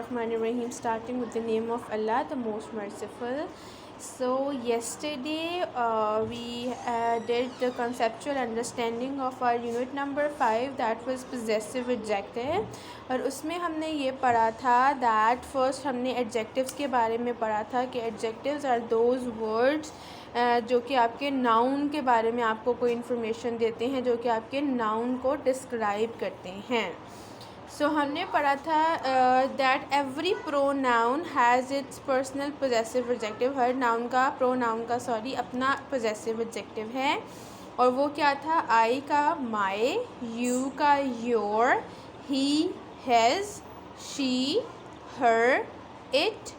Bismillahirrahmanirrahim, starting with the name of Allah, the most merciful. So yesterday we did the conceptual understanding of our unit number 5, that was possessive adjective. और उसमें हमने ये पढ़ा था that first हमने adjectives के बारे में पढ़ा था कि adjectives are those words जो कि आपके नाउन के बारे में आपको कोई इन्फॉर्मेशन देते हैं, जो कि आपके नाउन को डिस्क्राइब करते हैं. सो हमने पढ़ा था that every pronoun has its personal possessive adjective. Her noun का प्रोनाउन का अपना पोजेसिव एडजेक्टिव है. और वो क्या था? आई का माई, यू का your, he, his, she, her, it,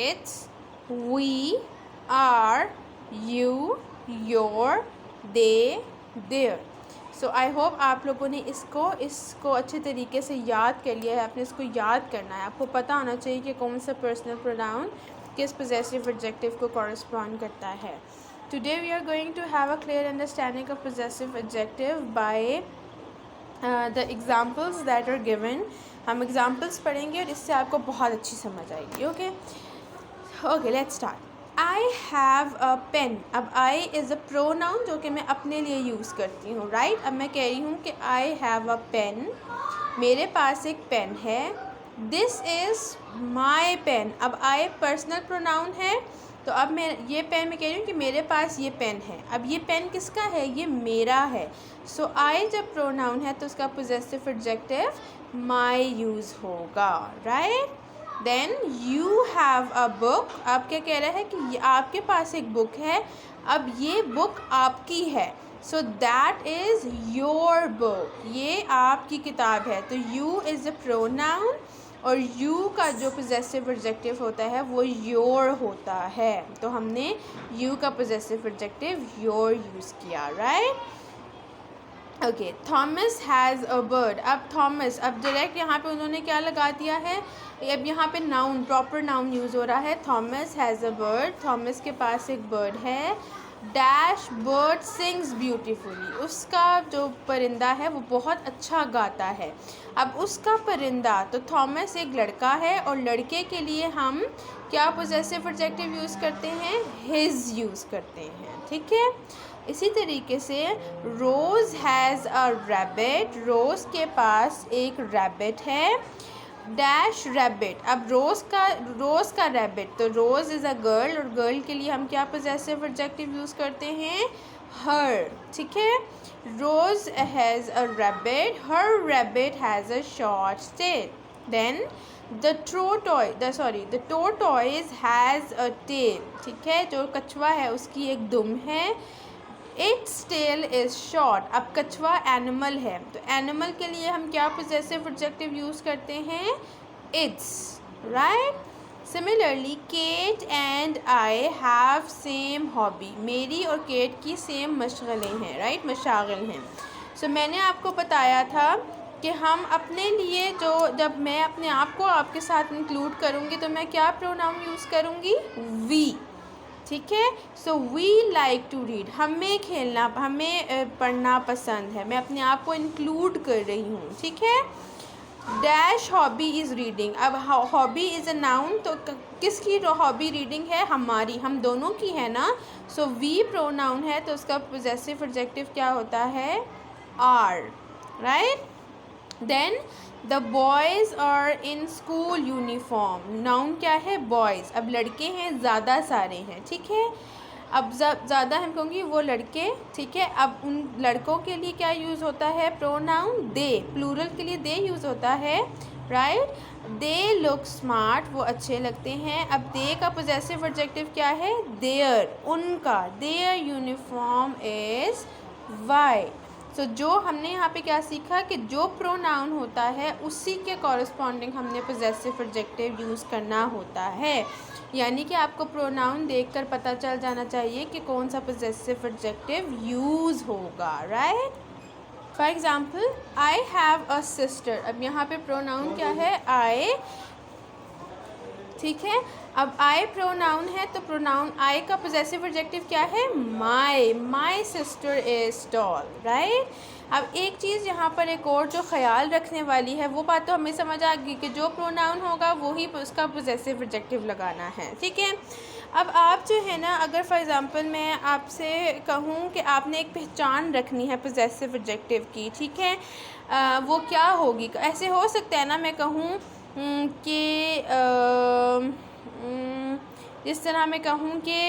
its, we, our, you, your, they, their. So I hope आप लोगों ने इसको अच्छे तरीके से याद कर लिया है. आपने इसको याद करना है. आपको पता होना चाहिए कि कौन सा पर्सनल प्रोनाउन किस पोजेसिव एडजेक्टिव को कॉरेस्पॉन्ड करता है. Today we are going to have a clear understanding of possessive adjective by the examples that are given. हम एग्जाम्पल्स पढ़ेंगे और इससे आपको बहुत अच्छी समझ आएगी. Okay let's start. I have a pen. अब आई इज़ अ प्रोनाउन जो कि मैं अपने लिए यूज़ करती हूँ, राइट. अब मैं कह रही हूँ कि आई हैव अ पेन, मेरे पास एक पेन है. This is my pen. अब आई पर्सनल प्रोनाउन है, तो अब मैं ये पेन में कह रही हूँ कि मेरे पास ये पेन है. अब ये पेन किसका है? ये मेरा है. सो आई जब प्रोनाउन है तो उसका पोजेसिव एडजेक्टिव माई यूज़ होगा, right. Then you have a book. आप क्या कह रहा है कि आपके पास एक बुक है. अब ये बुक आपकी है, so that is your book. ये आपकी किताब है. तो यू इज़ अ प्रोनाउन और यू का जो पोजेसिव एडजेक्टिव होता है वो योर होता है. तो हमने यू का पोजेसिव एडजेक्टिव योर यूज़ किया, right. Okay. Thomas has a bird. अब थॉमस, अब डायरेक्ट यहाँ पे उन्होंने क्या लगा दिया है? अब यहाँ पे नाउन, प्रॉपर नाउन यूज़ हो रहा है. Thomas has a bird. Thomas के पास एक बर्ड है. Dash bird sings beautifully. उसका जो परिंदा है वो बहुत अच्छा गाता है. अब उसका परिंदा, तो थॉमस एक लड़का है और लड़के के लिए हम क्या पोजेसिव एडजेक्टिव यूज़ करते हैं? हिज यूज़ करते हैं, ठीक है. इसी तरीके से रोज़ हैज़ अ रैबिट. रोज़ के पास एक रैबिट है. Dash rabbit. अब रोज़ का रैबिट, तो रोज़ इज़ अ गर्ल और गर्ल के लिए हम क्या पोजेसिव एडजेक्टिव यूज़ करते हैं? हर, ठीक है. Rose has a rabbit, her rabbit has a short tail. Then the tortoise has a tail, ठीक है. जो कछुआ है उसकी एक दुम है. Its tail is short. अब कछुआ एनिमल है, तो एनिमल के लिए हम क्या पोजेसिव एडजेक्टिव यूज़ करते हैं? Its, right. Similarly Kate and I have same hobby. मेरी और केट की सेम मशगलें हैं, राइट, मशागिल हैं. सो मैंने आपको बताया था कि हम अपने लिए जब मैं अपने आप को आपके साथ इंक्लूड करूँगी तो मैं क्या प्रोनाउन यूज़ करूँगी? वी, ठीक है. So we like to read. हमें पढ़ना पसंद है. मैं अपने आप को इंक्लूड कर रही हूँ, ठीक है. Dash hobby is reading. अब हॉबी इज़ अ नाउन, तो किसकी हॉबी रीडिंग है? हमारी, हम दोनों की है ना. सो वी प्रोनाउन है तो उसका पोजेसिव एडजेक्टिव क्या होता है? Our, right. Then the boys are in school uniform. Noun क्या है? बॉयज़. अब लड़के हैं, ज़्यादा सारे हैं, ठीक है. अब ज़्यादा हम कहूँगी वो लड़के, ठीक है. अब उन लड़कों के लिए क्या यूज़ होता है? प्रोनाउन दे. प्लूरल के लिए दे यूज़ होता है, राइट. They look smart. वो अच्छे लगते हैं. अब दे का पोजेसिव एडजेक्टिव क्या है? देयर, उनका. Their uniform is white. So जो हमने यहाँ पे क्या सीखा कि जो प्रोनाउन होता है उसी के कॉरेस्पॉन्डिंग हमने पोजेसिव एडजेक्टिव यूज़ करना होता है. यानी कि आपको प्रोनाउन देखकर पता चल जाना चाहिए कि कौन सा पोजेसिव एडजेक्टिव यूज़ होगा, right. For example I have a sister. अब यहाँ पे प्रोनाउन क्या है? आई, ठीक है. अब आई प्रोनाउन है तो प्रोनाउन आई का पोजेसिव एडजेक्टिव क्या है? My. My sister is tall, right. अब एक चीज़ यहाँ पर एक और जो ख़याल रखने वाली है, वो बात तो हमें समझ आ गई कि जो प्रोनाउन होगा वही उसका पोजेसिव एडजेक्टिव लगाना है, ठीक है। अब आप जो है ना, अगर फॉर एग्ज़ाम्पल मैं आपसे कहूँ कि आपने एक पहचान रखनी है पोजेसिव एडजेक्टिव की, ठीक है, वो क्या होगी? ऐसे हो सकता है ना, मैं कहूँ कि इस तरह मैं कहूँ कि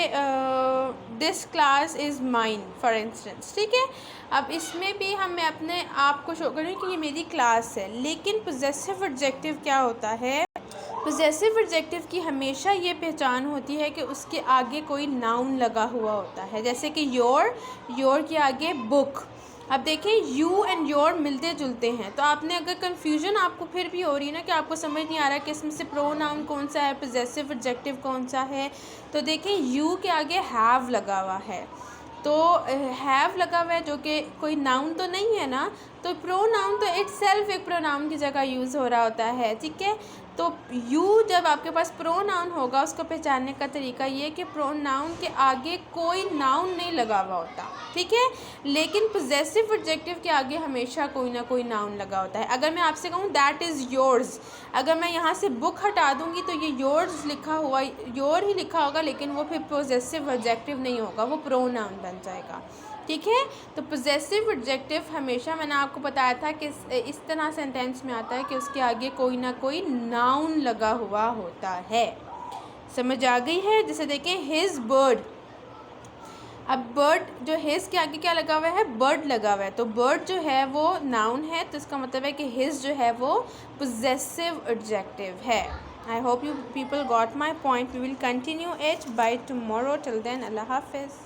this class is mine for instance, ठीक है। अब इसमें भी मैं अपने आप को शो करूँ कि ये मेरी क्लास है, लेकिन पोजेसिव एडजेक्टिव क्या होता है? पोजेसिव एडजेक्टिव की हमेशा ये पहचान होती है कि उसके आगे कोई नाउन लगा हुआ होता है, जैसे कि योर के आगे बुक। अब देखें, यू एंड योर मिलते जुलते हैं, तो आपने अगर कन्फ्यूजन आपको फिर भी हो रही है ना कि आपको समझ नहीं आ रहा कि इसमें से प्रोनाउन कौन सा है, पोजेसिव एडजेक्टिव कौन सा है, तो देखें यू के आगे हैव लगा हुआ है, तो हैव लगा हुआ है जो कि कोई नाउन तो नहीं है ना, तो प्रोनाउन तो इटसेल्फ एक प्रोनाउन की जगह यूज़ हो रहा होता है, ठीक है। तो यू जब आपके पास प्रोनाउन होगा, उसको पहचानने का तरीका ये कि प्रोनाउन के आगे कोई नाउन नहीं लगा हुआ होता, ठीक है, लेकिन पोजेसिव एडजेक्टिव के आगे हमेशा कोई ना कोई नाउन लगा होता है। अगर मैं आपसे कहूँ दैट इज़ योर्स, अगर मैं यहाँ से बुक हटा दूँगी तो ये योर्स लिखा हुआ, योर ही लिखा होगा, लेकिन वो फिर पोजेसिव एडजेक्टिव नहीं होगा, वो प्रोनाउन बन जाएगा, ठीक है। तो पोजेसिव एडजेक्टिव हमेशा, मैंने आपको बताया था कि इस तरह सेंटेंस में आता है कि उसके आगे कोई ना कोई नाउन लगा हुआ होता है। समझ आ गई है? जैसे देखें हिज बर्ड, अब बर्ड जो हिज के आगे क्या लगा हुआ है? बर्ड लगा हुआ है, तो बर्ड जो है वो नाउन है, तो इसका मतलब है कि हिज जो है वो पोजेसिव एडजेक्टिव है। I hope you people got my point. We will continue it by tomorrow. Till then, Allah Hafiz.